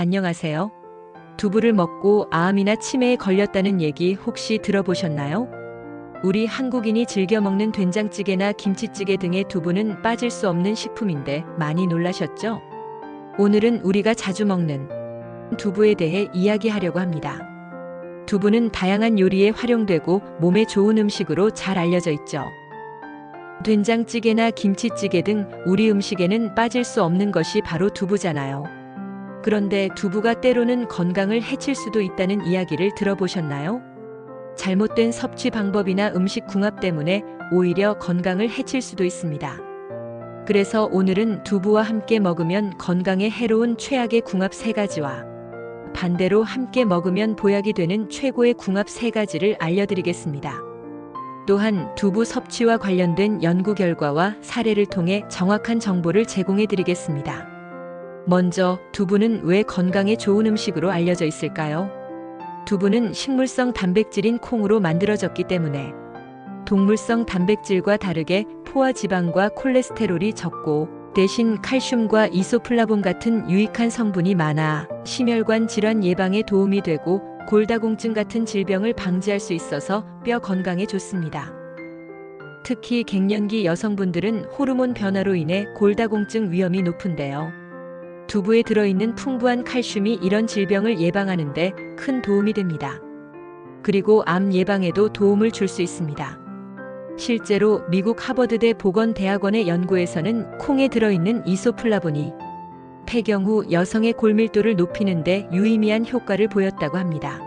안녕하세요. 두부를 먹고 암이나 치매에 걸렸다는 얘기 혹시 들어보셨나요? 우리 한국인이 즐겨 먹는 된장찌개나 김치찌개 등의 두부는 빠질 수 없는 식품인데 많이 놀라셨죠? 오늘은 우리가 자주 먹는 두부에 대해 이야기하려고 합니다. 두부는 다양한 요리에 활용되고 몸에 좋은 음식으로 잘 알려져 있죠. 된장찌개나 김치찌개 등 우리 음식에는 빠질 수 없는 것이 바로 두부잖아요. 그런데 두부가 때로는 건강을 해칠 수도 있다는 이야기를 들어보셨나요? 잘못된 섭취 방법이나 음식 궁합 때문에 오히려 건강을 해칠 수도 있습니다. 그래서 오늘은 두부와 함께 먹으면 건강에 해로운 최악의 궁합 3가지와 반대로 함께 먹으면 보약이 되는 최고의 궁합 3가지를 알려드리겠습니다. 또한 두부 섭취와 관련된 연구 결과와 사례를 통해 정확한 정보를 제공해드리겠습니다. 먼저 두부는 왜 건강에 좋은 음식으로 알려져 있을까요? 두부는 식물성 단백질인 콩으로 만들어졌기 때문에 동물성 단백질과 다르게 포화 지방과 콜레스테롤이 적고 대신 칼슘과 이소플라본 같은 유익한 성분이 많아 심혈관 질환 예방에 도움이 되고 골다공증 같은 질병을 방지할 수 있어서 뼈 건강에 좋습니다. 특히 갱년기 여성분들은 호르몬 변화로 인해 골다공증 위험이 높은데요. 두부에 들어있는 풍부한 칼슘이 이런 질병을 예방하는 데 큰 도움이 됩니다. 그리고 암 예방에도 도움을 줄 수 있습니다. 실제로 미국 하버드대 보건대학원의 연구에서는 콩에 들어있는 이소플라본이 폐경 후 여성의 골밀도를 높이는 데 유의미한 효과를 보였다고 합니다.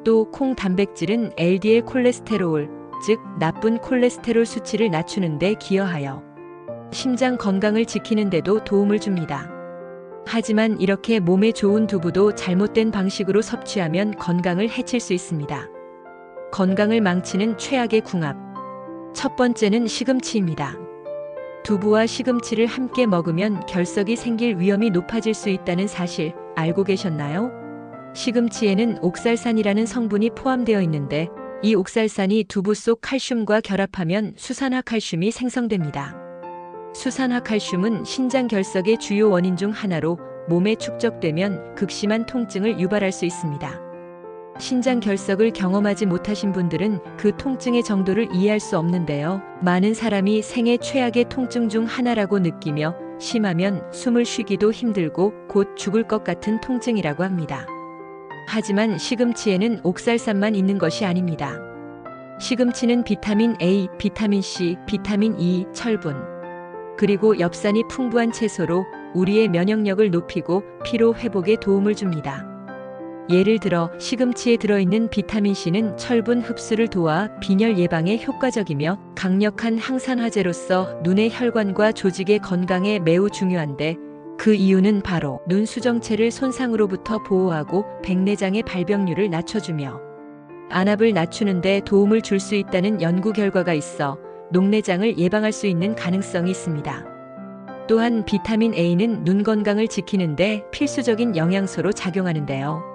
또 콩 단백질은 LDL 콜레스테롤, 즉 나쁜 콜레스테롤 수치를 낮추는 데 기여하여 심장 건강을 지키는 데도 도움을 줍니다. 하지만 이렇게 몸에 좋은 두부도 잘못된 방식으로 섭취하면 건강을 해칠 수 있습니다. 건강을 망치는 최악의 궁합. 첫 번째는 시금치입니다. 두부와 시금치를 함께 먹으면 결석이 생길 위험이 높아질 수 있다는 사실 알고 계셨나요? 시금치에는 옥살산이라는 성분이 포함되어 있는데 이 옥살산이 두부 속 칼슘과 결합하면 수산화칼슘이 생성됩니다. 수산화칼슘은 신장 결석의 주요 원인 중 하나로 몸에 축적되면 극심한 통증을 유발할 수 있습니다. 신장 결석을 경험하지 못하신 분들은 그 통증의 정도를 이해할 수 없는데요. 많은 사람이 생애 최악의 통증 중 하나라고 느끼며 심하면 숨을 쉬기도 힘들고 곧 죽을 것 같은 통증이라고 합니다. 하지만 시금치에는 옥살산만 있는 것이 아닙니다. 시금치는 비타민 A, 비타민 C, 비타민 E, 철분, 그리고 엽산이 풍부한 채소로 우리의 면역력을 높이고 피로 회복에 도움을 줍니다. 예를 들어 시금치에 들어있는 비타민C는 철분 흡수를 도와 빈혈 예방에 효과적이며 강력한 항산화제로서 눈의 혈관과 조직의 건강에 매우 중요한데 그 이유는 바로 눈 수정체를 손상으로부터 보호하고 백내장의 발병률을 낮춰주며 안압을 낮추는 데 도움을 줄 수 있다는 연구 결과가 있어 녹내장을 예방할 수 있는 가능성이 있습니다. 또한 비타민 A는 눈 건강을 지키는 데 필수적인 영양소로 작용하는데요.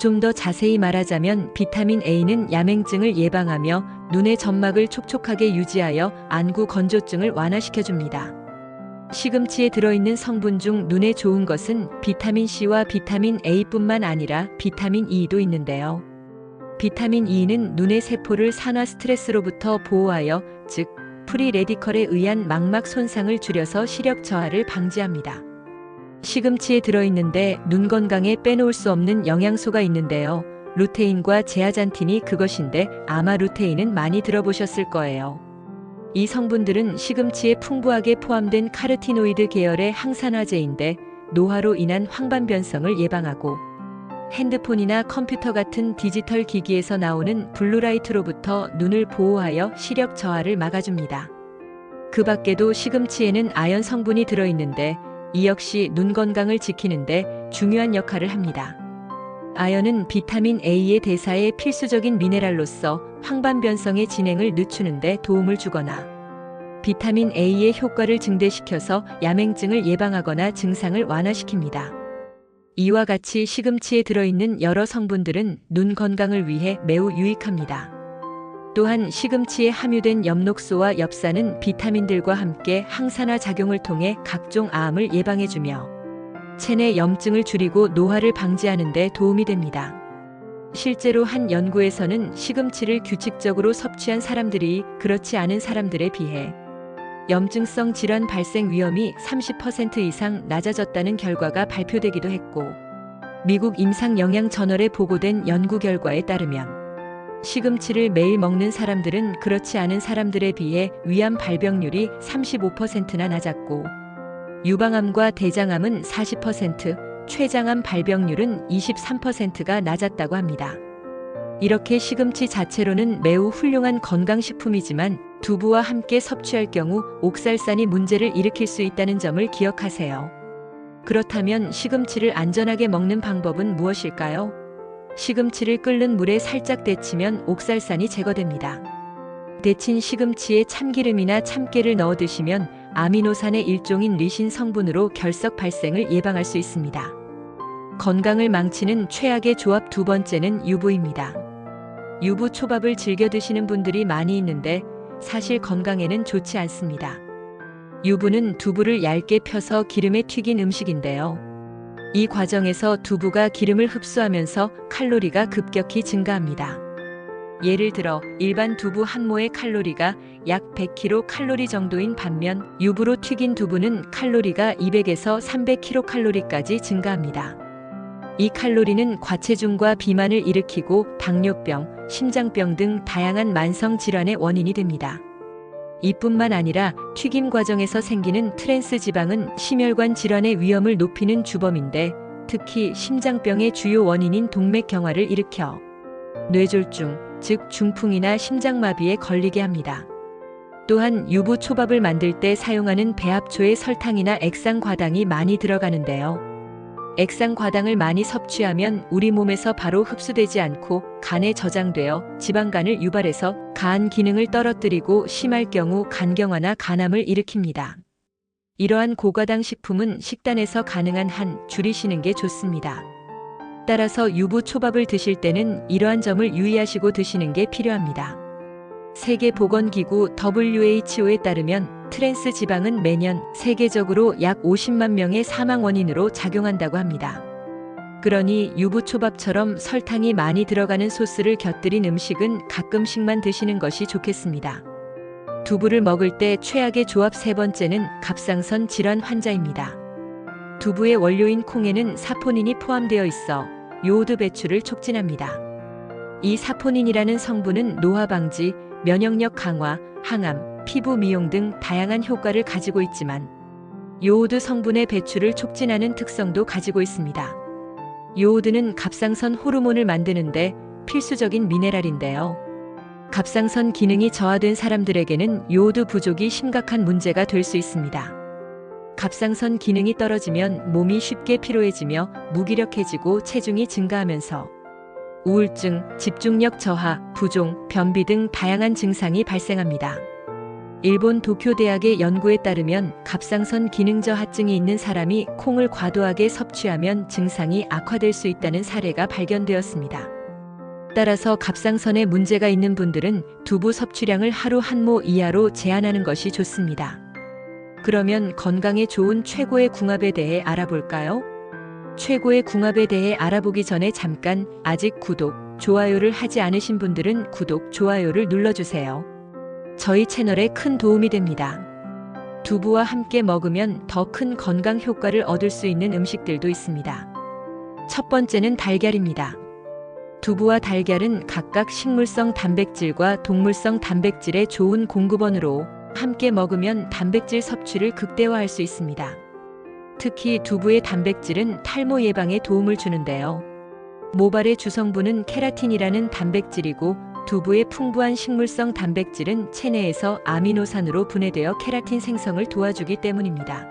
좀 더 자세히 말하자면 비타민 A는 야맹증을 예방하며 눈의 점막을 촉촉하게 유지하여 안구 건조증을 완화시켜줍니다. 시금치에 들어있는 성분 중 눈에 좋은 것은 비타민 C와 비타민 A뿐만 아니라 비타민 E도 있는데요. 비타민 E는 눈의 세포를 산화 스트레스로부터 보호하여 즉 프리 레디컬에 의한 망막 손상을 줄여서 시력 저하를 방지합니다. 시금치에 들어있는데 눈 건강에 빼놓을 수 없는 영양소가 있는데요. 루테인과 제아잔틴이 그것인데 아마 루테인은 많이 들어보셨을 거예요. 이 성분들은 시금치에 풍부하게 포함된 카르티노이드 계열의 항산화제인데 노화로 인한 황반 변성을 예방하고 핸드폰이나 컴퓨터 같은 디지털 기기에서 나오는 블루라이트로부터 눈을 보호하여 시력 저하를 막아줍니다. 그 밖에도 시금치에는 아연 성분이 들어있는데 이 역시 눈 건강을 지키는데 중요한 역할을 합니다. 아연은 비타민 A의 대사에 필수적인 미네랄로서 황반 변성의 진행을 늦추는 데 도움을 주거나 비타민 A의 효과를 증대시켜서 야맹증을 예방하거나 증상을 완화시킵니다. 이와 같이 시금치에 들어있는 여러 성분들은 눈 건강을 위해 매우 유익합니다. 또한 시금치에 함유된 엽록소와 엽산은 비타민들과 함께 항산화 작용을 통해 각종 암을 예방해주며 체내 염증을 줄이고 노화를 방지하는 데 도움이 됩니다. 실제로 한 연구에서는 시금치를 규칙적으로 섭취한 사람들이 그렇지 않은 사람들에 비해 염증성 질환 발생 위험이 30% 이상 낮아졌다는 결과가 발표되기도 했고, 미국 임상영양저널에 보고된 연구 결과에 따르면 시금치를 매일 먹는 사람들은 그렇지 않은 사람들에 비해 위암 발병률이 35%나 낮았고, 유방암과 대장암은 40%, 췌장암 발병률은 23%가 낮았다고 합니다. 이렇게 시금치 자체로는 매우 훌륭한 건강식품이지만 두부와 함께 섭취할 경우 옥살산이 문제를 일으킬 수 있다는 점을 기억하세요. 그렇다면 시금치를 안전하게 먹는 방법은 무엇일까요? 시금치를 끓는 물에 살짝 데치면 옥살산이 제거됩니다. 데친 시금치에 참기름이나 참깨를 넣어 드시면 아미노산의 일종인 리신 성분으로 결석 발생을 예방할 수 있습니다. 건강을 망치는 최악의 조합 두 번째는 유부입니다. 유부 초밥을 즐겨 드시는 분들이 많이 있는데 사실 건강에는 좋지 않습니다. 유부는 두부를 얇게 펴서 기름에 튀긴 음식인데요. 이 과정에서 두부가 기름을 흡수하면서 칼로리가 급격히 증가합니다. 예를 들어 일반 두부 한 모의 칼로리가 약 100kcal 정도인 반면 유부로 튀긴 두부는 칼로리가 200에서 300kcal까지 증가합니다. 이 칼로리는 과체중과 비만을 일으키고 당뇨병, 심장병 등 다양한 만성 질환의 원인이 됩니다. 이뿐만 아니라 튀김 과정에서 생기는 트랜스 지방은 심혈관 질환의 위험을 높이는 주범인데, 특히 심장병의 주요 원인인 동맥경화를 일으켜 뇌졸중, 즉 중풍이나 심장마비에 걸리게 합니다. 또한 유부 초밥을 만들 때 사용하는 배합초에 설탕이나 액상과당이 많이 들어가는데요. 액상과당을 많이 섭취하면 우리 몸에서 바로 흡수되지 않고 간에 저장되어 지방간을 유발해서 간 기능을 떨어뜨리고 심할 경우 간경화나 간암을 일으킵니다. 이러한 고과당 식품은 식단에서 가능한 한 줄이시는 게 좋습니다. 따라서 유부 초밥을 드실 때는 이러한 점을 유의하시고 드시는 게 필요합니다. 세계보건기구 WHO에 따르면 트랜스 지방은 매년 세계적으로 약 50만 명의 사망 원인으로 작용한다고 합니다. 그러니 유부초밥처럼 설탕이 많이 들어가는 소스를 곁들인 음식은 가끔씩만 드시는 것이 좋겠습니다. 두부를 먹을 때 최악의 조합 세 번째는 갑상선 질환 환자입니다. 두부의 원료인 콩에는 사포닌이 포함되어 있어 요오드 배출을 촉진합니다. 이 사포닌이라는 성분은 노화 방지, 면역력 강화, 항암, 피부 미용 등 다양한 효과를 가지고 있지만 요오드 성분의 배출을 촉진하는 특성도 가지고 있습니다. 요오드는 갑상선 호르몬을 만드는데 필수적인 미네랄인데요. 갑상선 기능이 저하된 사람들에게는 요오드 부족이 심각한 문제가 될 수 있습니다. 갑상선 기능이 떨어지면 몸이 쉽게 피로해지며 무기력해지고 체중이 증가하면서 우울증, 집중력 저하, 부종, 변비 등 다양한 증상이 발생합니다. 일본 도쿄대학의 연구에 따르면 갑상선 기능 저하증이 있는 사람이 콩을 과도하게 섭취하면 증상이 악화될 수 있다는 사례가 발견되었습니다. 따라서 갑상선에 문제가 있는 분들은 두부 섭취량을 하루 한 모 이하로 제한하는 것이 좋습니다. 그러면 건강에 좋은 최고의 궁합에 대해 알아볼까요? 최고의 궁합에 대해 알아보기 전에 잠깐 아직 구독, 좋아요를 하지 않으신 분들은 구독, 좋아요를 눌러주세요. 저희 채널에 큰 도움이 됩니다. 두부와 함께 먹으면 더 큰 건강 효과를 얻을 수 있는 음식들도 있습니다. 첫 번째는 달걀입니다. 두부와 달걀은 각각 식물성 단백질과 동물성 단백질의 좋은 공급원으로 함께 먹으면 단백질 섭취를 극대화할 수 있습니다. 특히 두부의 단백질은 탈모 예방에 도움을 주는데요. 모발의 주성분은 케라틴이라는 단백질이고 두부의 풍부한 식물성 단백질은 체내에서 아미노산으로 분해되어 케라틴 생성을 도와주기 때문입니다.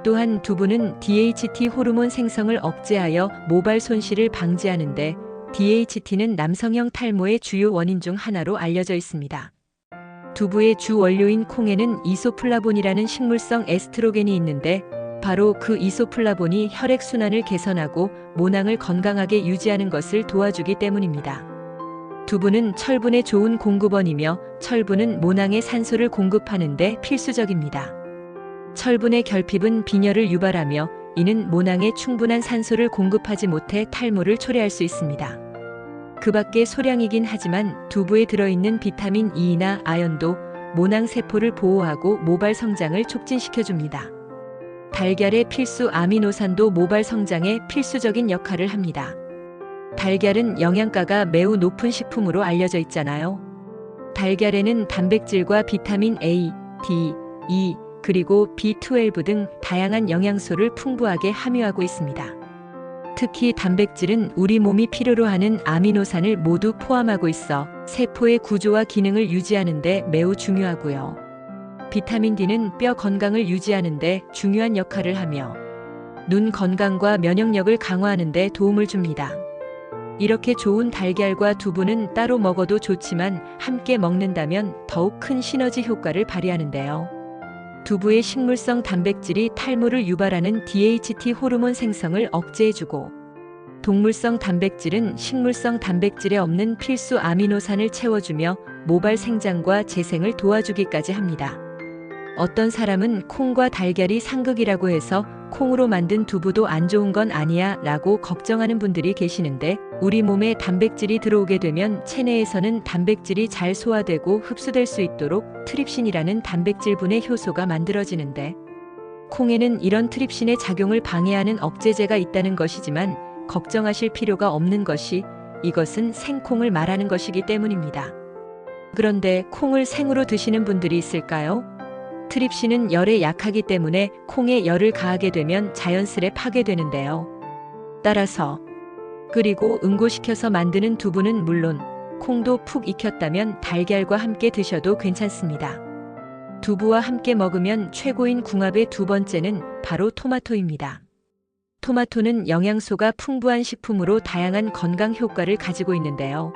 또한 두부는 DHT 호르몬 생성을 억제하여 모발 손실을 방지하는데 DHT는 남성형 탈모의 주요 원인 중 하나로 알려져 있습니다. 두부의 주 원료인 콩에는 이소플라본이라는 식물성 에스트로겐이 있는데 바로 그 이소플라본이 혈액순환을 개선하고 모낭을 건강하게 유지하는 것을 도와주기 때문입니다. 두부는 철분의 좋은 공급원이며 철분은 모낭에 산소를 공급하는 데 필수적입니다. 철분의 결핍은 빈혈을 유발하며 이는 모낭에 충분한 산소를 공급하지 못해 탈모를 초래할 수 있습니다. 그 밖에 소량이긴 하지만 두부에 들어있는 비타민 E나 아연도 모낭 세포를 보호하고 모발 성장을 촉진시켜줍니다. 달걀의 필수 아미노산도 모발 성장에 필수적인 역할을 합니다. 달걀은 영양가가 매우 높은 식품으로 알려져 있잖아요. 달걀에는 단백질과 비타민 A, D, E, 그리고 B12 등 다양한 영양소를 풍부하게 함유하고 있습니다. 특히 단백질은 우리 몸이 필요로 하는 아미노산을 모두 포함하고 있어 세포의 구조와 기능을 유지하는 데 매우 중요하고요. 비타민 D는 뼈 건강을 유지하는 데 중요한 역할을 하며 눈 건강과 면역력을 강화하는 데 도움을 줍니다. 이렇게 좋은 달걀과 두부는 따로 먹어도 좋지만 함께 먹는다면 더욱 큰 시너지 효과를 발휘하는데요. 두부의 식물성 단백질이 탈모를 유발하는 DHT 호르몬 생성을 억제해주고, 동물성 단백질은 식물성 단백질에 없는 필수 아미노산을 채워주며 모발 생장과 재생을 도와주기까지 합니다. 어떤 사람은 콩과 달걀이 상극이라고 해서 콩으로 만든 두부도 안 좋은 건 아니야 라고 걱정하는 분들이 계시는데, 우리 몸에 단백질이 들어오게 되면 체내에서는 단백질이 잘 소화되고 흡수될 수 있도록 트립신이라는 단백질 분해 효소가 만들어지는데, 콩에는 이런 트립신의 작용을 방해하는 억제제가 있다는 것이지만 걱정하실 필요가 없는 것이, 이것은 생콩을 말하는 것이기 때문입니다. 그런데 콩을 생으로 드시는 분들이 있을까요? 트립신은 열에 약하기 때문에 콩에 열을 가하게 되면 자연스레 파괴되는데요. 따라서 끓이고 응고시켜서 만드는 두부는 물론 콩도 푹 익혔다면 달걀과 함께 드셔도 괜찮습니다. 두부와 함께 먹으면 최고인 궁합의 두 번째는 바로 토마토입니다. 토마토는 영양소가 풍부한 식품으로 다양한 건강 효과를 가지고 있는데요.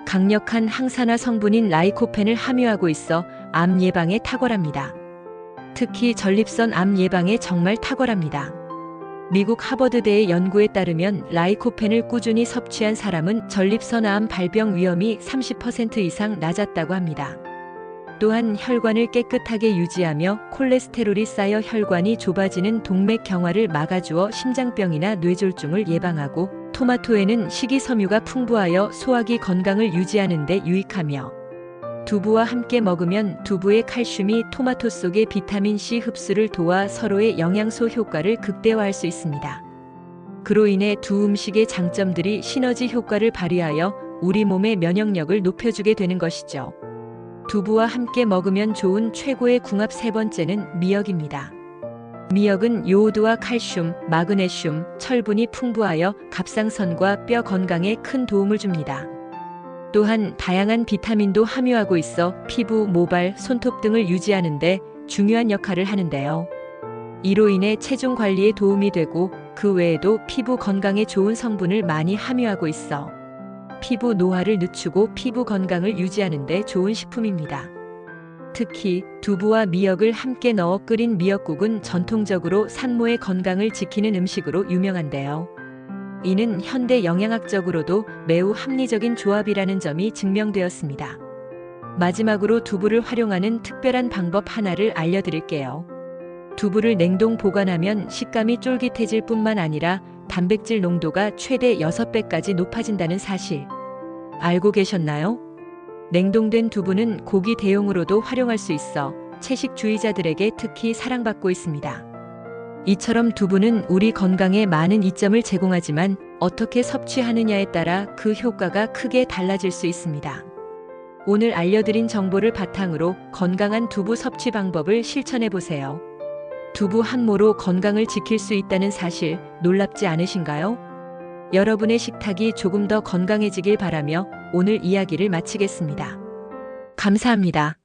강력한 항산화 성분인 라이코펜을 함유하고 있어 암 예방에 탁월합니다. 특히 전립선 암 예방에 정말 탁월합니다. 미국 하버드대의 연구에 따르면 라이코펜을 꾸준히 섭취한 사람은 전립선 암 발병 위험이 30% 이상 낮았다고 합니다. 또한 혈관을 깨끗하게 유지하며 콜레스테롤이 쌓여 혈관이 좁아지는 동맥경화를 막아주어 심장병이나 뇌졸중을 예방하고, 토마토에는 식이섬유가 풍부하여 소화기 건강을 유지하는 데 유익하며, 두부와 함께 먹으면 두부의 칼슘이 토마토 속의 비타민C 흡수를 도와 서로의 영양소 효과를 극대화할 수 있습니다. 그로 인해 두 음식의 장점들이 시너지 효과를 발휘하여 우리 몸의 면역력을 높여주게 되는 것이죠. 두부와 함께 먹으면 좋은 최고의 궁합 세 번째는 미역입니다. 미역은 요오드와 칼슘, 마그네슘, 철분이 풍부하여 갑상선과 뼈 건강에 큰 도움을 줍니다. 또한 다양한 비타민도 함유하고 있어 피부, 모발, 손톱 등을 유지하는 데 중요한 역할을 하는데요. 이로 인해 체중 관리에 도움이 되고, 그 외에도 피부 건강에 좋은 성분을 많이 함유하고 있어 피부 노화를 늦추고 피부 건강을 유지하는 데 좋은 식품입니다. 특히 두부와 미역을 함께 넣어 끓인 미역국은 전통적으로 산모의 건강을 지키는 음식으로 유명한데요. 이는 현대 영양학적으로도 매우 합리적인 조합이라는 점이 증명되었습니다. 마지막으로 두부를 활용하는 특별한 방법 하나를 알려드릴게요. 두부를 냉동 보관하면 식감이 쫄깃해질 뿐만 아니라 단백질 농도가 최대 6배까지 높아진다는 사실 알고 계셨나요? 냉동된 두부는 고기 대용으로도 활용할 수 있어 채식주의자들에게 특히 사랑받고 있습니다. 이처럼 두부는 우리 건강에 많은 이점을 제공하지만 어떻게 섭취하느냐에 따라 그 효과가 크게 달라질 수 있습니다. 오늘 알려드린 정보를 바탕으로 건강한 두부 섭취 방법을 실천해 보세요. 두부 한 모로 건강을 지킬 수 있다는 사실 놀랍지 않으신가요? 여러분의 식탁이 조금 더 건강해지길 바라며 오늘 이야기를 마치겠습니다. 감사합니다.